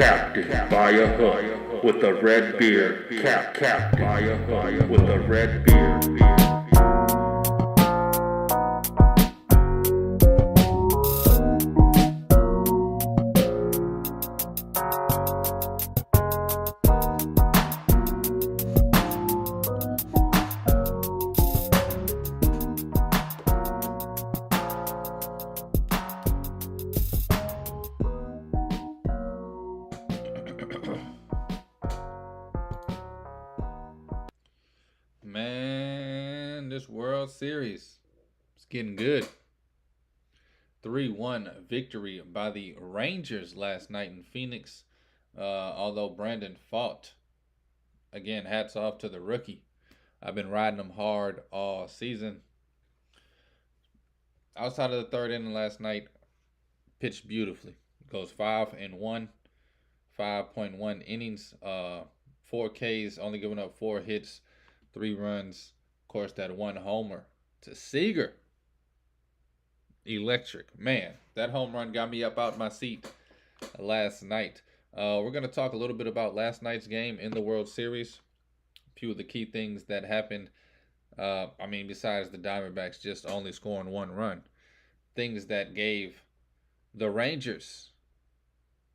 captain by a hook with a red beard. Captain by a hook with a red beard. Man, this World Series is getting good. 3-1 victory by the Rangers last night in Phoenix. Although Brandon fought, again, hats off to the rookie. I've been riding him hard all season. Outside of the third inning last night, pitched beautifully. Goes 5-1, 5.1 innings, 4 Ks, only giving up 4 hits, 3 runs. Of course, that 1 homer to Seager. Electric. Man, that home run got me up out my seat last night. We're going to talk a little bit about last night's game in the World Series. A few of the key things that happened. Besides the Diamondbacks just only scoring 1 run. Things that gave the Rangers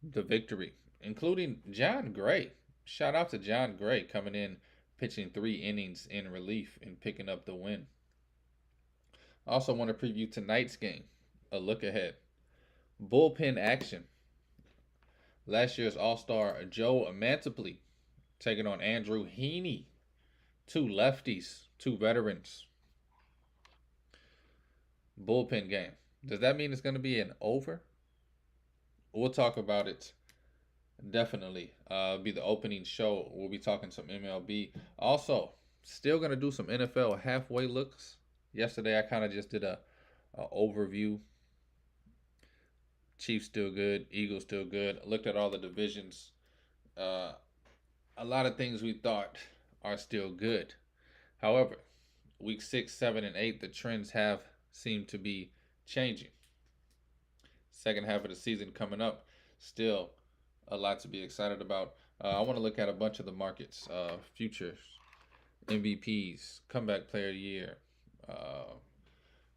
the victory, including Jon Gray. Shout out to Jon Gray coming in, pitching 3 innings in relief and picking up the win. I also want to preview tonight's game, a look ahead. Bullpen action. Last year's All-Star Joe Mantiply taking on Andrew Heaney. 2 lefties, 2 veterans. Bullpen game. Does that mean it's going to be an over? We'll talk about it. Definitely. Be the opening show. We'll be talking some MLB. Also, still going to do some NFL halfway looks. Yesterday, I kind of just did a overview. Chiefs still good. Eagles still good. Looked at all the divisions. A lot of things we thought are still good. However, week 6, 7, and 8, the trends have seemed to be changing. Second half of the season coming up. Still a lot to be excited about. I want to look at a bunch of the markets. Futures, MVPs, comeback player of the year,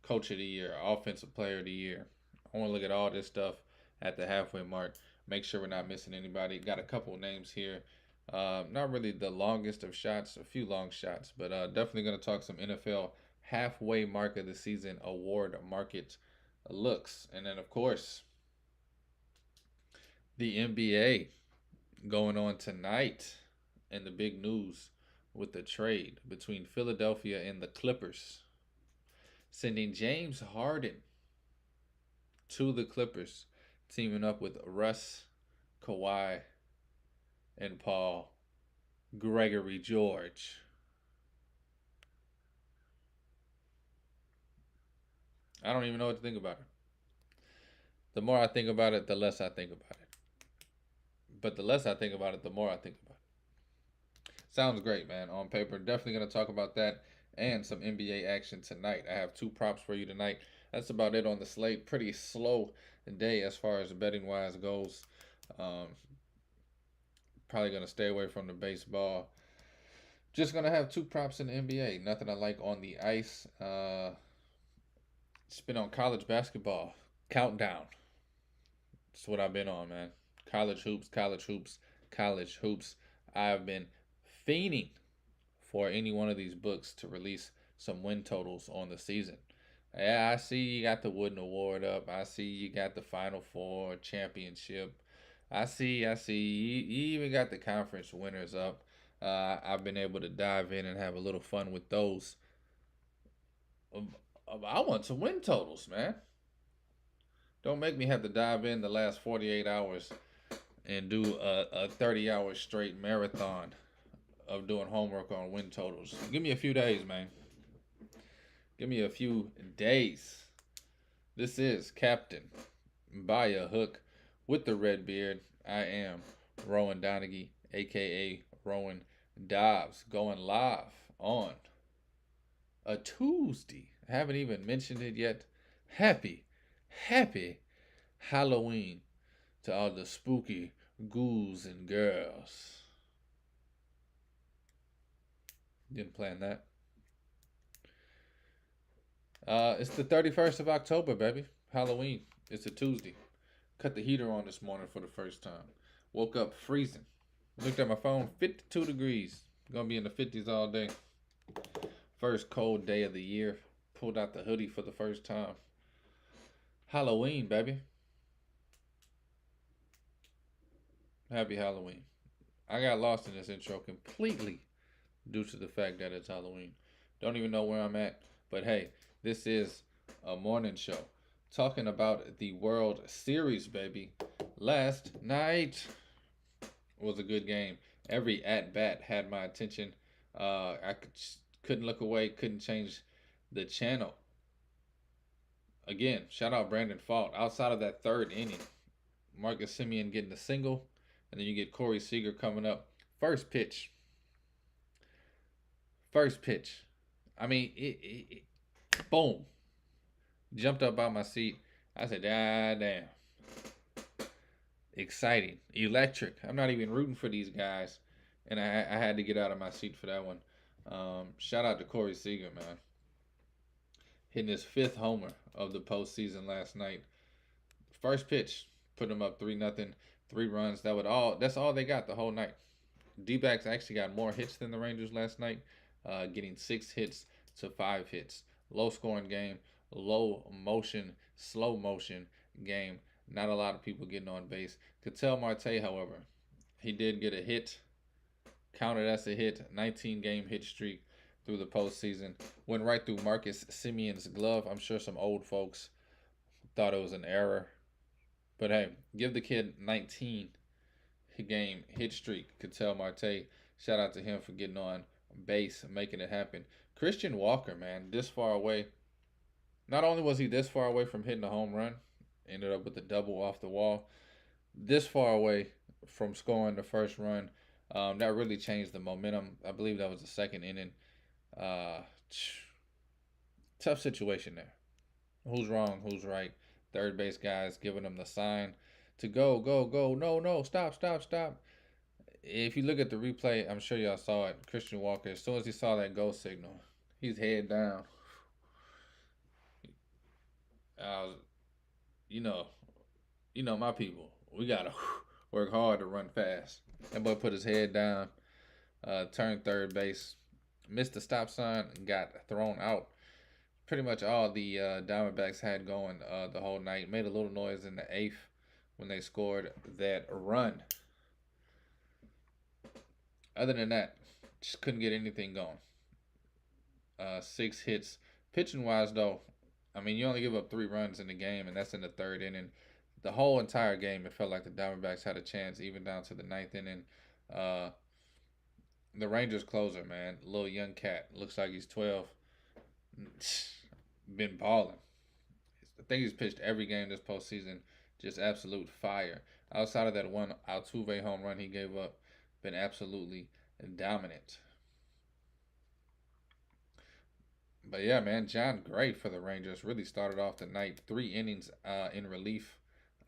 coach of the year, offensive player of the year. I want to look at all this stuff at the halfway mark. Make sure we're not missing anybody. Got a couple names here. Not really the longest of shots, a few long shots, but definitely going to talk some NFL halfway mark of the season award market looks. And then, of course, the NBA going on tonight, and the big news with the trade between Philadelphia and the Clippers, sending James Harden to the Clippers, teaming up with Russ, Kawhi, and Paul Gregory George. I don't even know what to think about it. The more I think about it, the less I think about it. But the less I think about it, the more I think about it. Sounds great, man. On paper, definitely going to talk about that and some NBA action tonight. I have 2 props for you tonight. That's about it on the slate. Pretty slow day as far as betting-wise goes. Probably going to stay away from the baseball. Just going to have 2 props in the NBA. Nothing I like on the ice. It's been on college basketball. Countdown. That's what I've been on, man. College hoops, college hoops, college hoops. I've been fiending for any one of these books to release some win totals on the season. Yeah, I see you got the Wooden Award up. I see you got the Final Four championship. I see. You even got the conference winners up. I've been able to dive in and have a little fun with those. I want some win totals, man. Don't make me have to dive in the last 48 hours and do a 30-hour straight marathon of doing homework on win totals. Give me a few days, man. Give me a few days. This is Captain by a Hook with the red beard. I am Rowan Donaghy, a.k.a. Rowan Dobbs, going live on a Tuesday. I haven't even mentioned it yet. Happy Halloween to all the spooky ghouls and girls. Didn't plan that. It's the 31st of October, baby. Halloween. It's a Tuesday. Cut the heater on this morning for the first time. Woke up freezing. Looked at my phone, 52 degrees. Gonna be in the 50s all day. First cold day of the year. Pulled out the hoodie for the first time. Halloween, baby. Happy Halloween. I got lost in this intro completely due to the fact that it's Halloween. Don't even know where I'm at. But hey, this is a morning show talking about the World Series, baby. Last night was a good game. Every at bat had my attention. I couldn't look away, couldn't change the channel. Again, shout out Brandon Pfaadt. Outside of that third inning, Marcus Semien getting a single, and then you get Corey Seager coming up. First pitch. I mean, boom. Jumped up out my seat. I said, damn. Exciting. Electric. I'm not even rooting for these guys. And I had to get out of my seat for that one. Shout out to Corey Seager, man. Hitting his 5th homer of the postseason last night. First pitch. Put him up 3-0. 3 runs. That's all they got the whole night. D-backs actually got more hits than the Rangers last night. Getting 6 hits to 5 hits. Low scoring game, low motion, slow motion game. Not a lot of people getting on base. Ketel Marte, however, he did get a hit. Counted as a hit. 19-game hit streak through the postseason. Went right through Marcus Semien's glove. I'm sure some old folks thought it was an error. But hey, give the kid 19-game hit streak. Ketel Marte, shout out to him for getting on base, making it happen. Christian Walker, man, this far away. Not only was he this far away from hitting a home run, ended up with a double off the wall, this far away from scoring the first run. That really changed the momentum. I believe that was the second inning. Tough situation there. Who's wrong? Who's right? Third base guys giving them the sign to go, go, go. No, stop. If you look at the replay, I'm sure y'all saw it. Christian Walker, as soon as he saw that go signal, he's head down. You know my people. We gotta work hard to run fast. That boy put his head down, turned third base, missed the stop sign, and got thrown out. Pretty much all the Diamondbacks had going the whole night. Made a little noise in the 8th when they scored that run. Other than that, just couldn't get anything going. 6 hits. Pitching wise, though, I mean, you only give up 3 runs in the game, and that's in the 3rd inning. The whole entire game, it felt like the Diamondbacks had a chance, even down to the 9th inning. The Rangers closer, man, little young cat, looks like he's 12. Been balling. I think he's pitched every game this postseason. Just absolute fire. Outside of that one Altuve home run he gave up, been absolutely dominant. But yeah, man, John Gray for the Rangers really started off the night. 3 innings in relief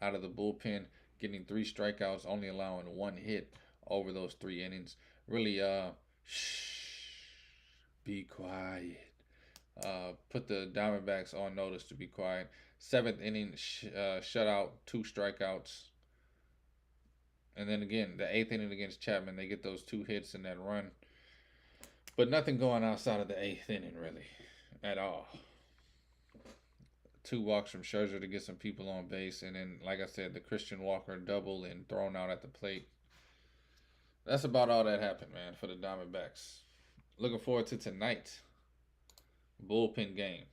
out of the bullpen, getting 3 strikeouts, only allowing 1 hit over those 3 innings. Really, be quiet. Put the Diamondbacks on notice to be quiet. 7th inning shutout, 2 strikeouts. And then again, the 8th inning against Chapman, they get those 2 hits in that run. But nothing going outside of the 8th inning, really, at all. 2 walks from Scherzer to get some people on base. And then, like I said, the Christian Walker double and thrown out at the plate. That's about all that happened, man, for the Diamondbacks. Looking forward to tonight. Bullpen game.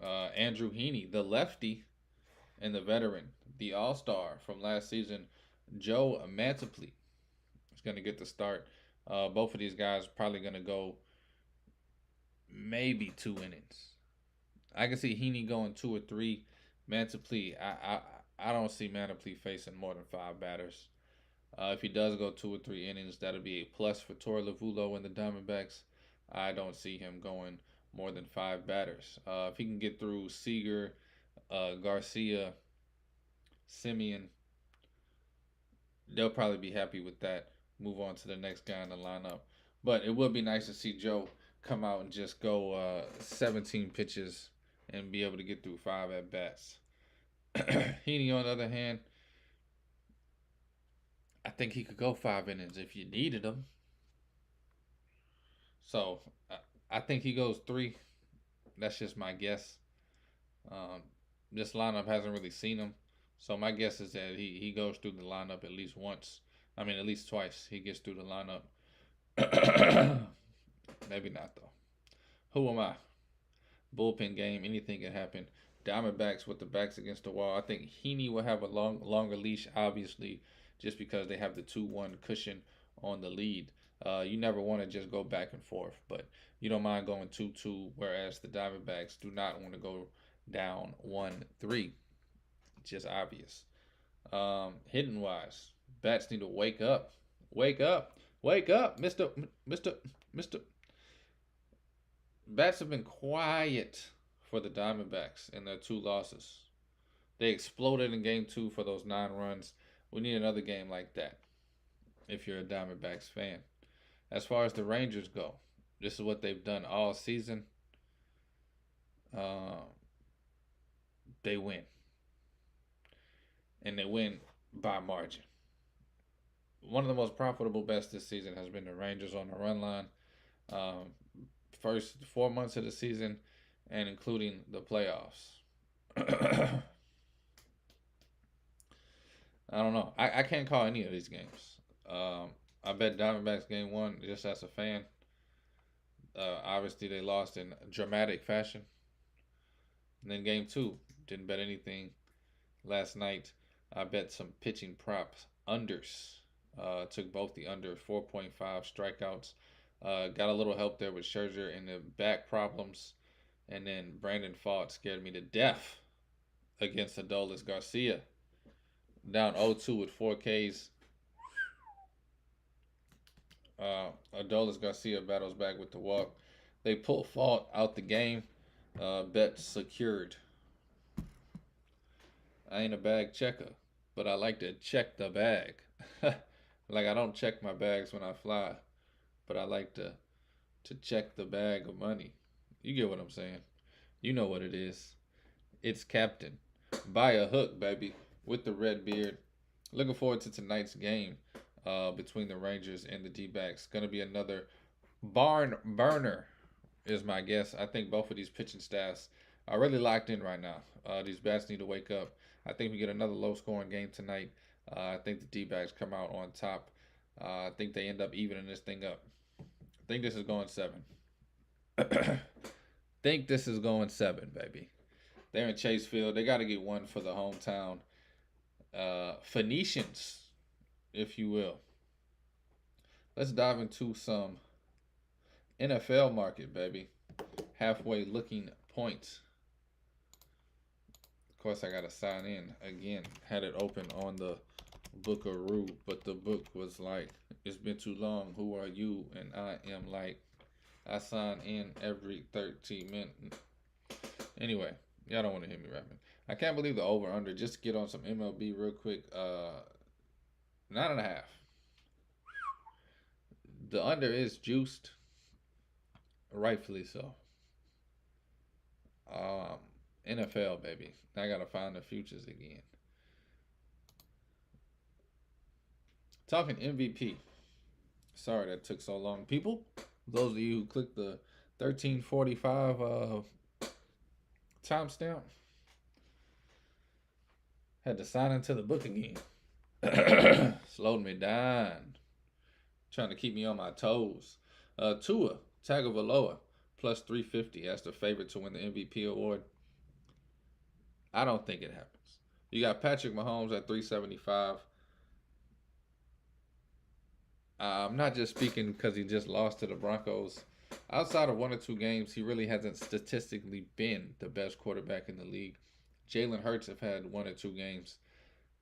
Andrew Heaney, the lefty, and the veteran, the all-star from last season, Joe Mantiply, is going to get the start. Both of these guys probably going to go maybe 2 innings. I can see Heaney going 2 or 3. Mantiply, I don't see Mantiply facing more than 5 batters. If he does go 2 or 3 innings, that'll be a plus for Torey Lovullo and the Diamondbacks. I don't see him going more than 5 batters. If he can get through Seager, Garcia, Semien, they'll probably be happy with that. Move on to the next guy in the lineup. But it would be nice to see Joe come out and just go 17 pitches and be able to get through 5 at bats. Heaney, on the other hand, I think he could go 5 innings if you needed him. So I think he goes 3. That's just my guess. Um, this lineup hasn't really seen him. So my guess is that he goes through the lineup at least once. I mean, at least twice he gets through the lineup. Maybe not, though. Who am I? Bullpen game, anything can happen. Diamondbacks with the backs against the wall. I think Heaney will have a longer leash, obviously, just because they have the 2-1 cushion on the lead. You never want to just go back and forth, but you don't mind going 2-2, whereas the Diamondbacks do not want to go down 1-3. Just obvious. Hitting wise, bats need to wake up. Wake up. Wake up, Mr. Bats have been quiet for the Diamondbacks in their 2 losses. They exploded in game 2 for those 9 runs. We need another game like that if you're a Diamondbacks fan. As far as the Rangers go, this is what they've done all season. They win. And they win by margin. One of the most profitable bets this season has been the Rangers on the run line. First 4 months of the season and including the playoffs. I don't know. I can't call any of these games. I bet Diamondbacks game 1 just as a fan. Obviously, they lost in dramatic fashion. And then game 2, didn't bet anything. Last night, I bet some pitching props unders. Took both the under 4.5 strikeouts. Got a little help there with Scherzer and the back problems. And then Brandon Pfaadt scared me to death against Adolis Garcia. Down 0-2 with 4 Ks. Adolis Garcia battles back with the walk. They pull Pfaadt out the game. Bet secured. I ain't a bag checker, but I like to check the bag. Like I don't check my bags when I fly, but I like to check the bag of money. You get what I'm saying? You know what it is. It's Captain. Buy a hook, baby, with the red beard. Looking forward to tonight's game between the Rangers and the D-backs. Going to be another barn burner is my guess. I think both of these pitching staffs are really locked in right now. These bats need to wake up. I think we get another low-scoring game tonight. I think the D-backs come out on top. I think they end up evening this thing up. I think this is going 7. Think this is going 7, baby. They're in Chase Field. They got to get one for the hometown Phoenicians, if you will. Let's dive into some NFL market, baby. Halfway looking points. Of course, I got to sign in again. Had it open on the Bookaroo, but the book was like, it's been too long. Who are you? And I am like, I sign in every 13 minutes. Anyway, y'all don't want to hear me rapping. I can't believe the over-under. Just to get on some MLB real quick. 9.5. The under is juiced. Rightfully so. NFL, baby. I got to find the futures again. Talking MVP. Sorry that took so long. People, those of you who clicked the 13:45 timestamp, had to sign into the book again. Slowed me down. Trying to keep me on my toes. Tua Tagovailoa plus 350 as the favorite to win the MVP award. I don't think it happens. You got Patrick Mahomes at 375. I'm not just speaking because he just lost to the Broncos. Outside of 1 or 2 games, he really hasn't statistically been the best quarterback in the league. Jalen Hurts have had 1 or 2 games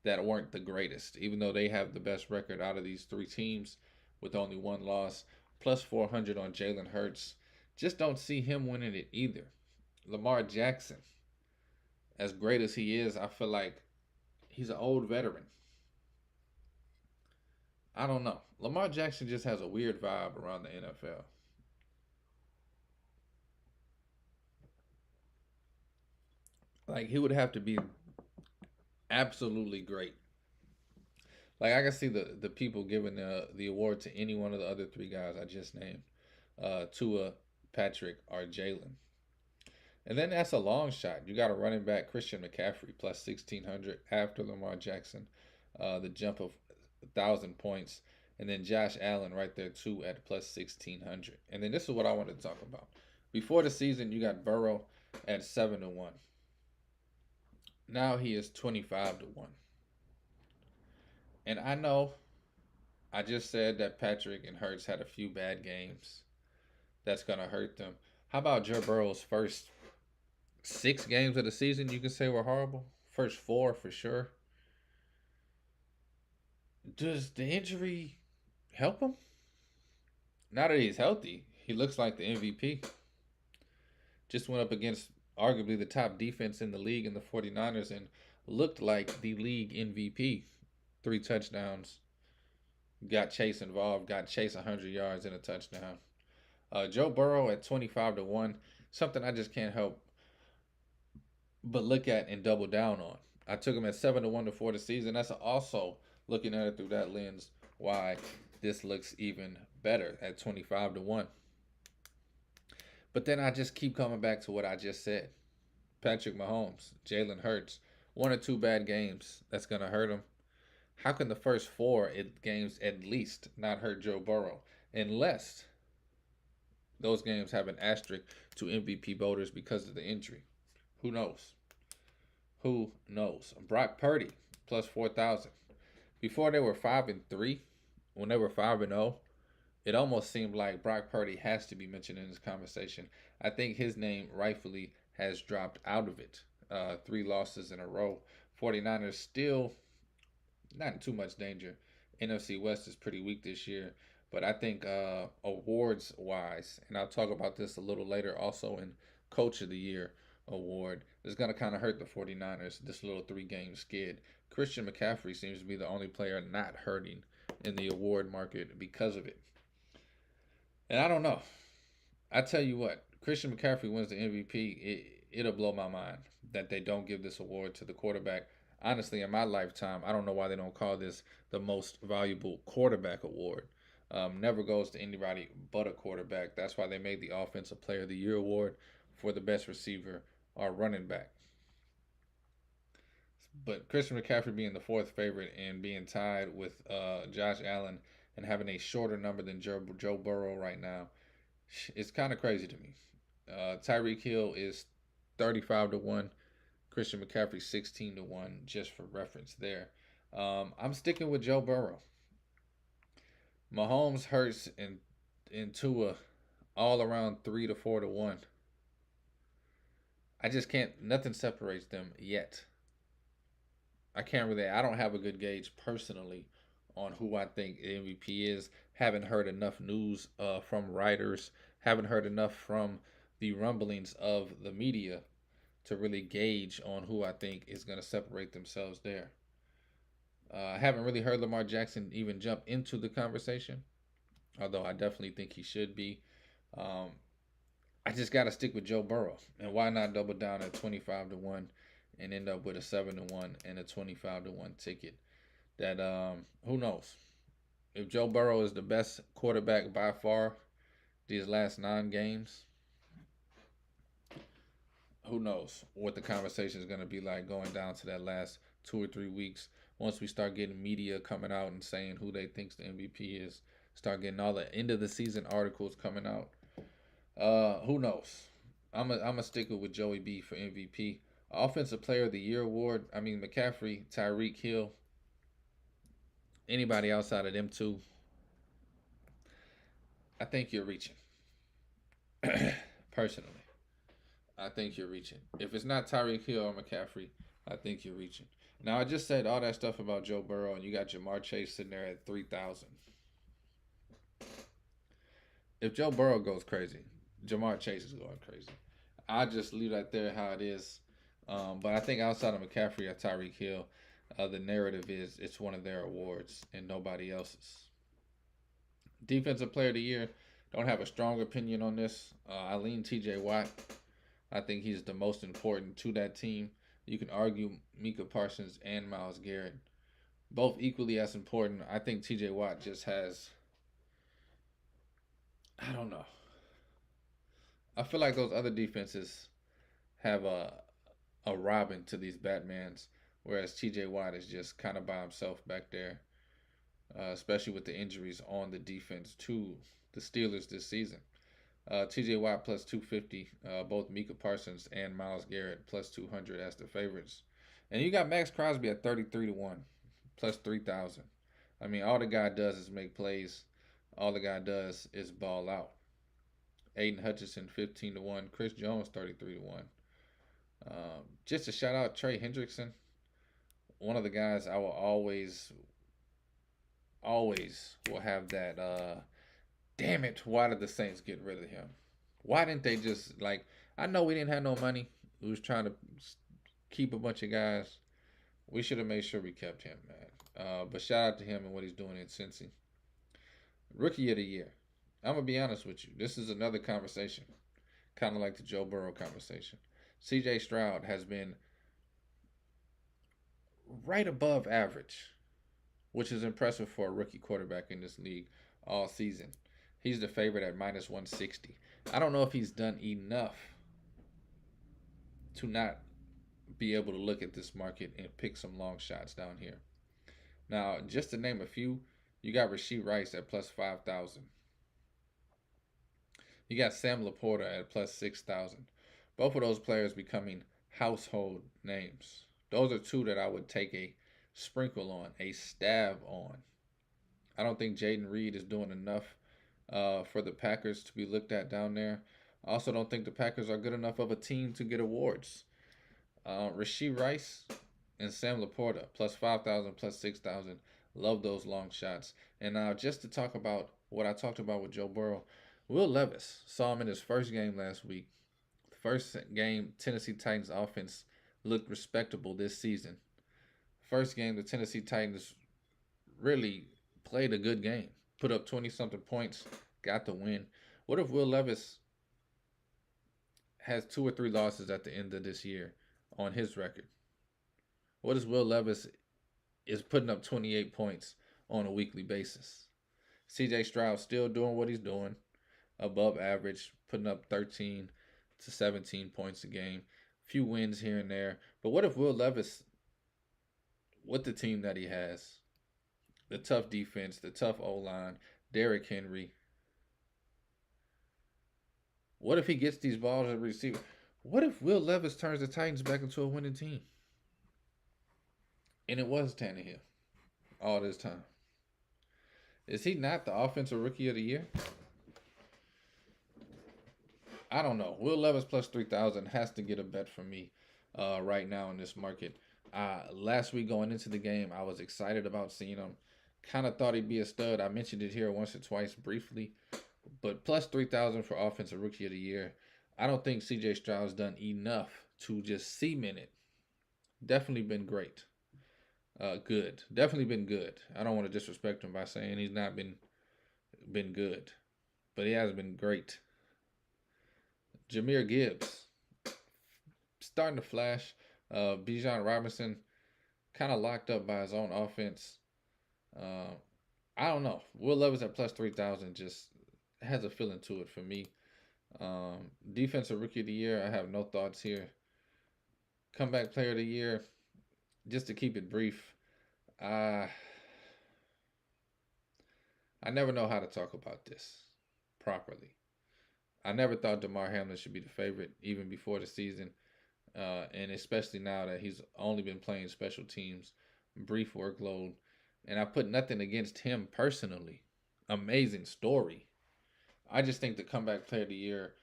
that weren't the greatest, even though they have the best record out of these 3 teams with only 1 loss. Plus 400 on Jalen Hurts. Just don't see him winning it either. Lamar Jackson, as great as he is, I feel like he's an old veteran. I don't know. Lamar Jackson just has a weird vibe around the NFL. Like he would have to be absolutely great. Like I can see the people giving the award to any one of the other three guys I just named, Tua, Patrick, or Jalen. And then that's a long shot. You got a running back, Christian McCaffrey, plus 1,600 after Lamar Jackson, the jump of 1,000 points. And then Josh Allen right there too at plus 1,600. And then this is what I wanted to talk about. Before the season, you got Burrow at 7-1. Now he is 25-1. And I know I just said that Patrick and Hurts had a few bad games. That's gonna hurt them. How about Joe Burrow's first 6 games of the season? You can say were horrible. First four for sure. Does the injury help him? Now that he's healthy, he looks like the MVP. Just went up against arguably the top defense in the league in the 49ers and looked like the league MVP. 3 touchdowns. Got Chase involved. Got Chase 100 yards and a touchdown. Joe Burrow at 25-1. Something I just can't help but look at and double down on. I took him at 7-1 before the season. That's also looking at it through that lens why this looks even better at 25-1. But then I just keep coming back to what I just said. Patrick Mahomes, Jalen Hurts, 1 or 2 bad games. That's gonna hurt him. How can the first 4 games at least not hurt Joe Burrow? Unless those games have an asterisk to MVP voters because of the injury. Who knows? Who knows? Brock Purdy plus 4,000. Before they were 5-3, when they were 5-0, it almost seemed like Brock Purdy has to be mentioned in this conversation. I think his name rightfully has dropped out of it. 3 losses in a row. 49ers still not in too much danger. NFC West is pretty weak this year. But I think awards wise, and I'll talk about this a little later also in Coach of the Year award, is going to kind of hurt the 49ers, this little 3 game skid. Christian McCaffrey seems to be the only player not hurting in the award market because of it. And I don't know. I tell you what, Christian McCaffrey wins the MVP, it'll blow my mind that they don't give this award to the quarterback. Honestly, in my lifetime, I don't know why they don't call this the most valuable quarterback award. Never goes to anybody but a quarterback. That's why they made the Offensive Player of the Year award for the best receiver or running back. But Christian McCaffrey being the 4th favorite and being tied with Josh Allen and having a shorter number than Joe Burrow right now, it's kind of crazy to me. Tyreek Hill is 35-1. Christian McCaffrey 16-1, just for reference there. I'm sticking with Joe Burrow. Mahomes, Hurts, and Tua all around 3 to 4 to 1. I just can't. Nothing separates them yet. I can't really. I don't have a good gauge personally on who I think the MVP is. Haven't heard enough news from writers. Haven't heard enough from the rumblings of the media to really gauge on who I think is going to separate themselves there. I haven't really heard Lamar Jackson even jump into the conversation, although I definitely think he should be. I just got to stick with Joe Burrow. And why not double down at 25-1 and end up with a 7-1 and a 25-1 ticket? That, who knows? If Joe Burrow is the best quarterback by far these last 9 games, who knows what the conversation is going to be like going down to that last 2 or 3 weeks. Once we start getting media coming out and saying who they think the MVP is, start getting all the end of the season articles coming out. Who knows? I'm a sticker with Joey B for MVP. Offensive Player of the Year award. I mean McCaffrey, Tyreek Hill, anybody outside of them two. I think you're reaching. Personally, I think you're reaching. If it's not Tyreek Hill or McCaffrey, I think you're reaching. Now, I just said all that stuff about Joe Burrow, and you got Ja'Marr Chase sitting there at 3,000. If Joe Burrow goes crazy, Ja'Marr Chase is going crazy. I just leave that there how it is. But I think outside of McCaffrey or Tyreek Hill, The narrative is it's one of their awards and nobody else's. Defensive Player of the Year, don't have a strong opinion on this. I lean TJ Watt. I think he's the most important to that team. You can argue Micah Parsons and Myles Garrett, both equally as important. I think TJ Watt just has, I don't know. I feel like those other defenses have a Robin to these Batmans, whereas TJ Watt is just kind of by himself back there, especially with the injuries on the defense to the Steelers this season. TJ Watt plus 250, both Micah Parsons and Myles Garrett plus 200 as the favorites. And you got Max Crosby at 33 to 1, plus 3,000. I mean, all the guy does is make plays, all the guy does is ball out. Aiden Hutchinson 15 to 1, Chris Jones 33 to 1. Just to shout out Trey Hendrickson, one of the guys I will always will have that damn it, why did the Saints get rid of him? Why didn't they just, like, I know we didn't have no money. We was trying to keep a bunch of guys. We should have made sure we kept him, man. But shout out to him and what he's doing in Cincy. Rookie of the Year. I'm going to be honest with you. This is another conversation, kind of like the Joe Burrow conversation. C.J. Stroud has been right above average, which is impressive for a rookie quarterback in this league all season. He's the favorite at minus 160. I don't know if he's done enough to not be able to look at this market and pick some long shots down here. Now, just to name a few, you got Rashee Rice at plus 5,000. You got Sam Laporta at plus 6,000. Both of those players becoming household names. Those are two that I would take a sprinkle on, a stab on. I don't think Jaden Reed is doing enough for the Packers to be looked at down there. I also don't think the Packers are good enough of a team to get awards. Rashee Rice and Sam Laporta, plus 5,000, plus 6,000. Love those long shots. And now just to talk about what I talked about with Joe Burrow, Will Levis saw him in his first game last week. First game, Tennessee Titans offense looked respectable this season. First game, the Tennessee Titans really played a good game. Put up 20-something points, got the win. What if Will Levis has 2 or 3 losses at the end of this year on his record? What if Will Levis is putting up 28 points on a weekly basis? C.J. Stroud still doing what he's doing, above average, putting up 13 to 17 points a game. Few wins here and there. But what if Will Levis, with the team that he has, the tough defense, the tough O-line, Derrick Henry, what if he gets these balls as a receiver? What if Will Levis turns the Titans back into a winning team? And it was Tannehill all this time. Is he not the offensive rookie of the year? I don't know. Will Levis plus 3,000 has to get a bet from me right now in this market. Last week going into the game, I was excited about seeing him. Kind of thought he'd be a stud. I mentioned it here once or twice briefly. But plus 3,000 for offensive rookie of the year. I don't think C.J. Stroud's done enough to just cement it. Definitely been great. Good. Definitely been good. I don't want to disrespect him by saying he's not been good. But he has been great. Jahmyr Gibbs starting to flash. Bijan Robinson kind of locked up by his own offense. I don't know. Will Levis at plus 3,000 just has a feeling to it for me. Defensive Rookie of the Year, I have no thoughts here. Comeback Player of the Year, just to keep it brief, I never know how to talk about this properly. I never thought Damar Hamlin should be the favorite even before the season, and especially now that he's only been playing special teams, brief workload, and I put nothing against him personally. Amazing story. I just think the Comeback Player of the Year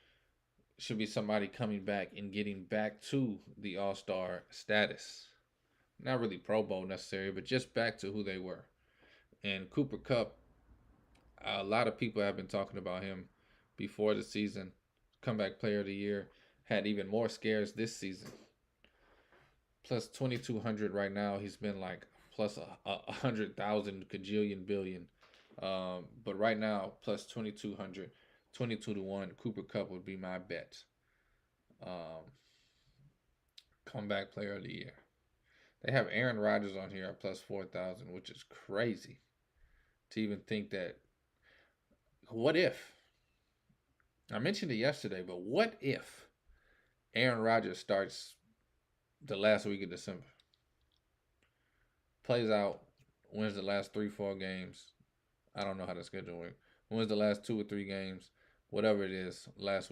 should be somebody coming back and getting back to the All-Star status. Not really Pro Bowl necessary, but just back to who they were. And Cooper Kupp, a lot of people have been talking about him before the season. Comeback Player of the Year, had even more scares this season. plus 2,200 right now. He's been like plus a 100,000 cajillion billion. But right now, plus 2,200, 22 to 1. Cooper Kupp would be my bet. Um, Comeback player of the year. They have Aaron Rodgers on here at plus 4,000, which is crazy to even think that. What if? I mentioned it yesterday, but what if Aaron Rodgers starts the last week of December? Plays out, wins the last 3-4 games. I don't know how the schedule works. Wins the last 2 or 3 games, whatever it is, last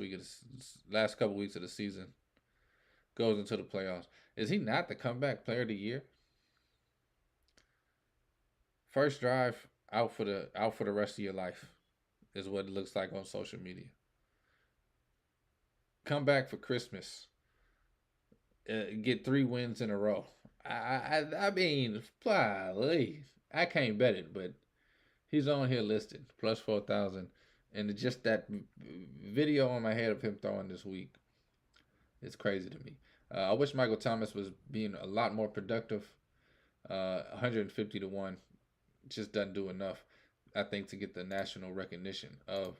couple weeks of the season. Goes into the playoffs. Is he not the comeback player of the year? First drive out for the rest of your life is what it looks like on social media. Come back for Christmas. Get 3 wins in a row. I mean, please, I can't bet it, but he's on here listed plus 4,000, and just that video on my head of him throwing this week, it's crazy to me. I wish Michael Thomas was being a lot more productive. 150 to 1 just doesn't do enough, I think, to get the national recognition of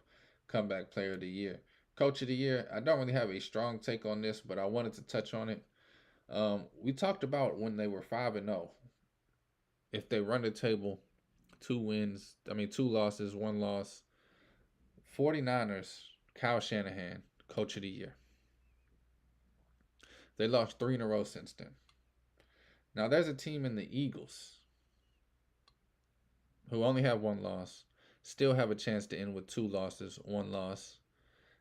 comeback player of the year. Coach of the year, I don't really have a strong take on this, but I wanted to touch on it. We talked about when they were 5-0. If they run the table, 2 losses, 1 loss. 49ers, Kyle Shanahan, coach of the year. They lost 3 in a row since then. Now, there's a team in the Eagles who only have 1 loss, still have a chance to end with 2 losses, 1 loss.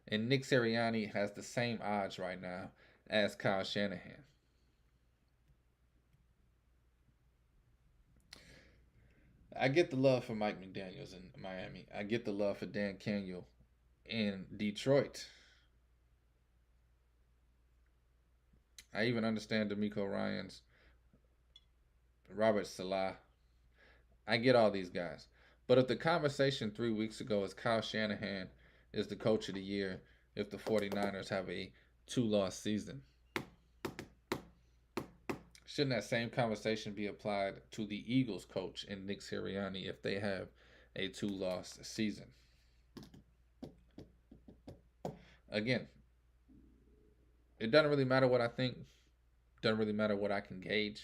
And Nick Sirianni has the same odds right now as Kyle Shanahan. I get the love for Mike McDaniels in Miami. I get the love for Dan Campbell in Detroit. I even understand DeMeco Ryans, Robert Salah. I get all these guys. But if the conversation 3 weeks ago is Kyle Shanahan is the coach of the year if the 49ers have a 2-loss season, shouldn't that same conversation be applied to the Eagles coach and Nick Sirianni if they have a 2-loss season? Again, it doesn't really matter what I think. Doesn't really matter what I can gauge.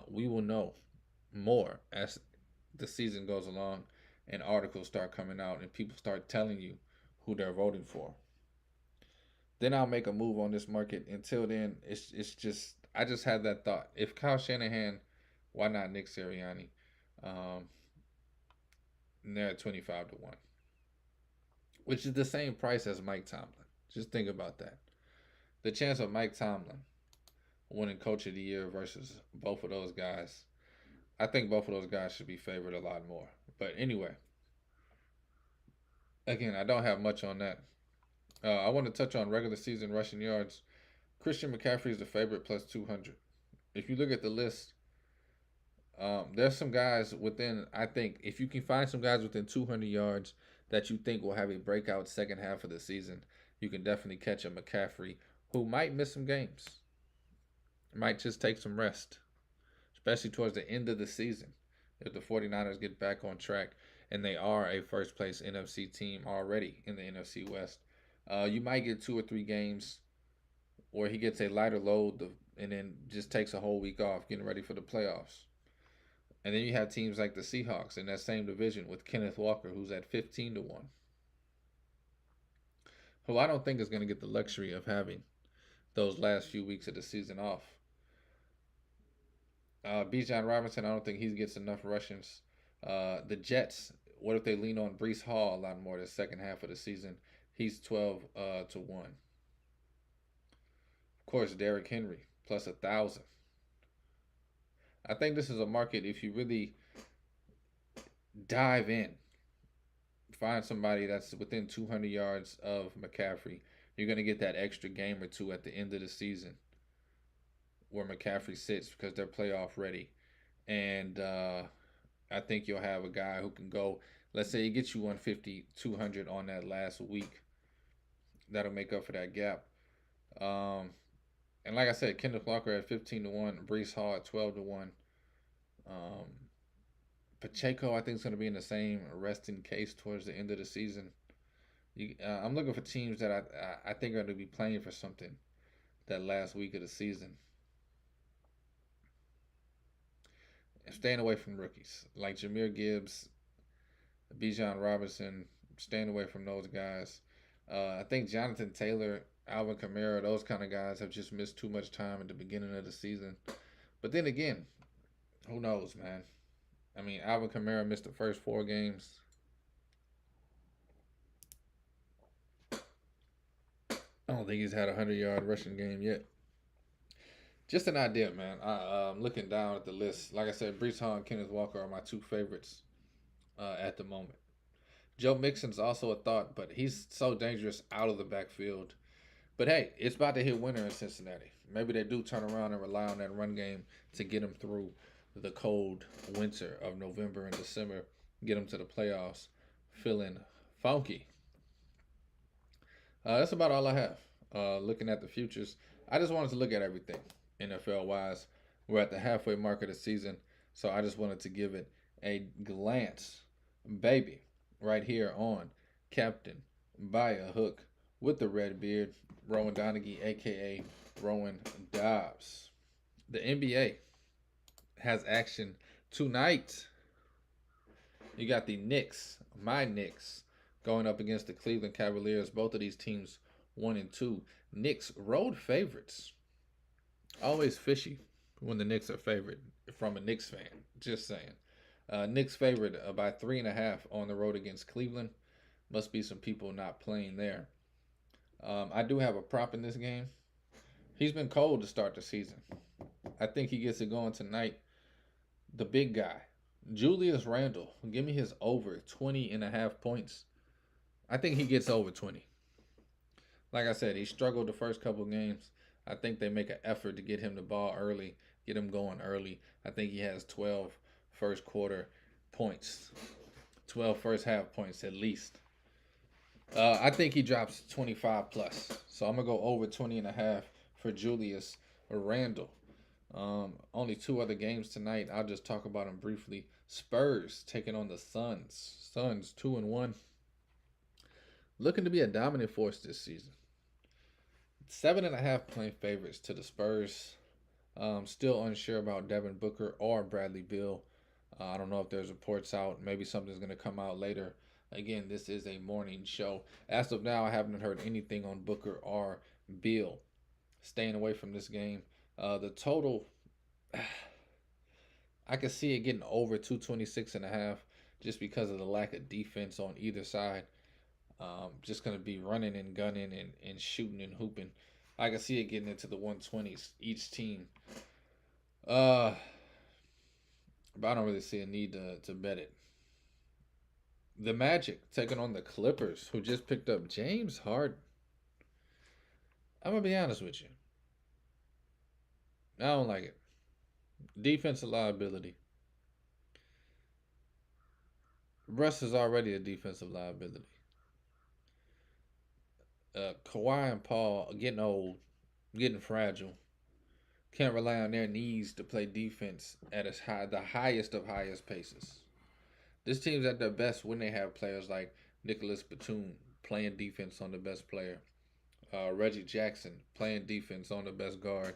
We will know more as the season goes along and articles start coming out and people start telling you who they're voting for. Then I'll make a move on this market. Until then, it's just, I just had that thought. If Kyle Shanahan, why not Nick Sirianni? And they're at 25 to 1, which is the same price as Mike Tomlin. Just think about that. The chance of Mike Tomlin winning coach of the year versus both of those guys, I think both of those guys should be favored a lot more. But anyway, again, I don't have much on that. I want to touch on regular season rushing yards. Christian McCaffrey is the favorite plus 200. If you look at the list, there's some guys within, I think, if you can find some guys within 200 yards that you think will have a breakout second half of the season, you can definitely catch a McCaffrey who might miss some games. Might just take some rest, especially towards the end of the season. If the 49ers get back on track and they are a first place NFC team already in the NFC West, you might get 2 or 3 games where he gets a lighter load and then just takes a whole week off getting ready for the playoffs. And then you have teams like the Seahawks in that same division with Kenneth Walker, who's at 15 to 1, who I don't think is going to get the luxury of having those last few weeks of the season off. Bijan Robinson, I don't think he gets enough rushings. The Jets, what if they lean on Breece Hall a lot more the second half of the season? He's 12 to 1. Of course, Derrick Henry plus 1,000. I think this is a market, if you really dive in, find somebody that's within 200 yards of McCaffrey, you're going to get that extra game or 2 at the end of the season where McCaffrey sits because they're playoff ready. And I think you'll have a guy who can go, let's say he gets you 150, 200 on that last week. That'll make up for that gap. And And like I said, Kenneth Walker at 15-1, Brees Hall at 12-1. Um, Pacheco, I think, is going to be in the same resting case towards the end of the season. I'm looking for teams that I think are going to be playing for something that last week of the season. And staying away from rookies like Jahmyr Gibbs, Bijan Robinson. Staying away from those guys. I think Jonathan Taylor, Alvin Kamara, those kind of guys have just missed too much time at the beginning of the season. But then again, who knows, man? I mean, Alvin Kamara missed the first 4 games. I don't think he's had a 100-yard rushing game yet. Just an idea, man. I'm looking down at the list. Like I said, Brees Hall and Kenneth Walker are my 2 favorites at the moment. Joe Mixon's also a thought, but he's so dangerous out of the backfield. But hey, it's about to hit winter in Cincinnati. Maybe they do turn around and rely on that run game to get them through the cold winter of November and December, get them to the playoffs feeling funky. That's about all I have. Looking at the futures, I just wanted to look at everything NFL wise. We're at the halfway mark of the season, so I just wanted to give it a glance, baby, right here on Captain by a Hook with the red beard, Rowan Donaghy, aka Rowan Dobbs. The NBA has action tonight. You got the Knicks, my Knicks, going up against the Cleveland Cavaliers. Both of these teams 1-2. Knicks road favorites. Always fishy when the Knicks are favored from a Knicks fan. Just saying. Knicks favored by 3.5 on the road against Cleveland. Must be some people not playing there. I do have a prop in this game. He's been cold to start the season. I think he gets it going tonight. The big guy, Julius Randle. Give me his over 20.5 points. I think he gets over 20. Like I said, he struggled the first couple games. I think they make an effort to get him the ball early, get him going early. I think he has 12 first quarter points, 12 first half points at least. I think he drops 25 plus. So I'm going to go over 20.5 for Julius Randle. Only 2 other games tonight. I'll just talk about them briefly. Spurs taking on the Suns. Suns 2-1. Looking to be a dominant force this season. 7.5 point favorites to the Spurs. Still unsure about Devin Booker or Bradley Beal. I don't know if there's reports out. Maybe something's going to come out later. Again, this is a morning show. As of now, I haven't heard anything on Booker or Beal. Staying away from this game. The total, I can see it getting over 226.5 just because of the lack of defense on either side. Just going to be running and gunning and shooting and hooping. I can see it getting into the 120s each team. But I don't really see a need to bet it. The Magic taking on the Clippers, who just picked up James Harden. I'm going to be honest with you. I don't like it. Defensive liability. Russ is already a defensive liability. Kawhi and Paul are getting old, getting fragile. Can't rely on their knees to play defense at the highest of highest paces. This team's at their best when they have players like Nicholas Batum playing defense on the best player. Reggie Jackson playing defense on the best guard.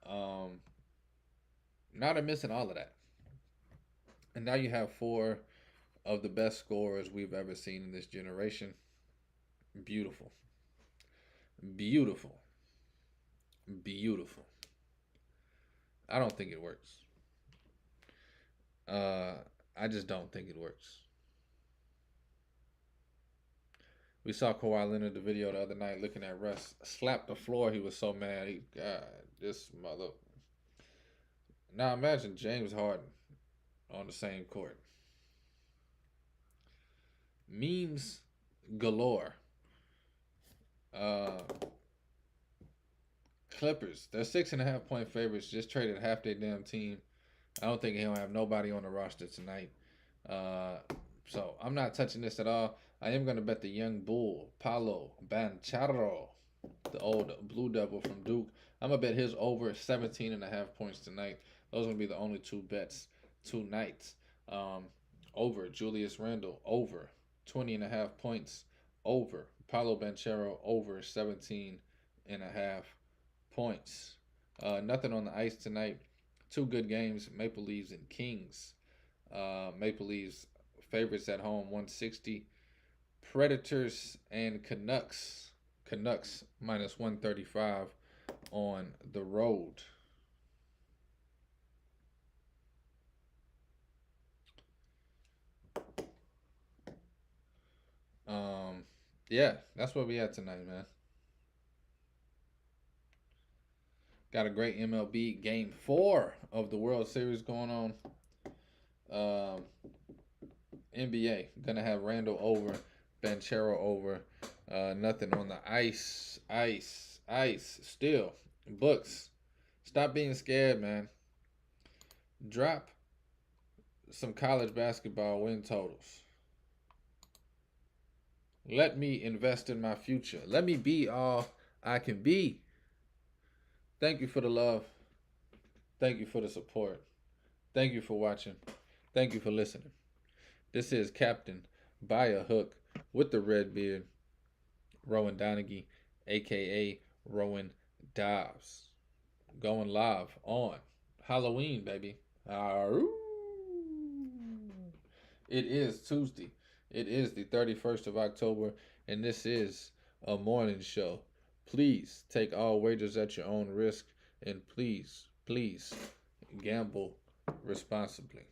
Now they're missing all of that. And now you have 4 of the best scorers we've ever seen in this generation. Beautiful. Beautiful. Beautiful. I don't think it works. I just don't think it works. We saw Kawhi Leonard the video the other night looking at Russ slap the floor. He was so mad. God, this mother. Now imagine James Harden on the same court. Memes galore. Clippers, they're 6.5 point favorites. Just traded half their damn team. I don't think he'll have nobody on the roster tonight. So I'm not touching this at all. I am going to bet the young bull, Paolo Banchero, the old Blue Devil from Duke. I'm going to bet his over 17.5 points tonight. Those are going to be the only two bets tonight. Over Julius Randle, over 20.5 points, over Paolo Banchero, over 17.5 points. Nothing on the ice tonight. Two good games, Maple Leafs and Kings. Maple Leafs favorites at home, 160. Predators and Canucks. Canucks minus 135 on the road. Yeah, that's where we at tonight, man. Got a great MLB Game 4 of the World Series going on. NBA, gonna have Randall over, Banchero over. Nothing on the ice. Still, books. Stop being scared, man. Drop some college basketball win totals. Let me invest in my future. Let me be all I can be. Thank you for the love. Thank you for the support. Thank you for watching. Thank you for listening. This is Captain by a Hook with the red beard, Rowan Donaghy, aka Rowan Dobbs. Going live on Halloween, baby. It is Tuesday. It is the 31st of October, and this is a morning show. Please take all wagers at your own risk, and please gamble responsibly.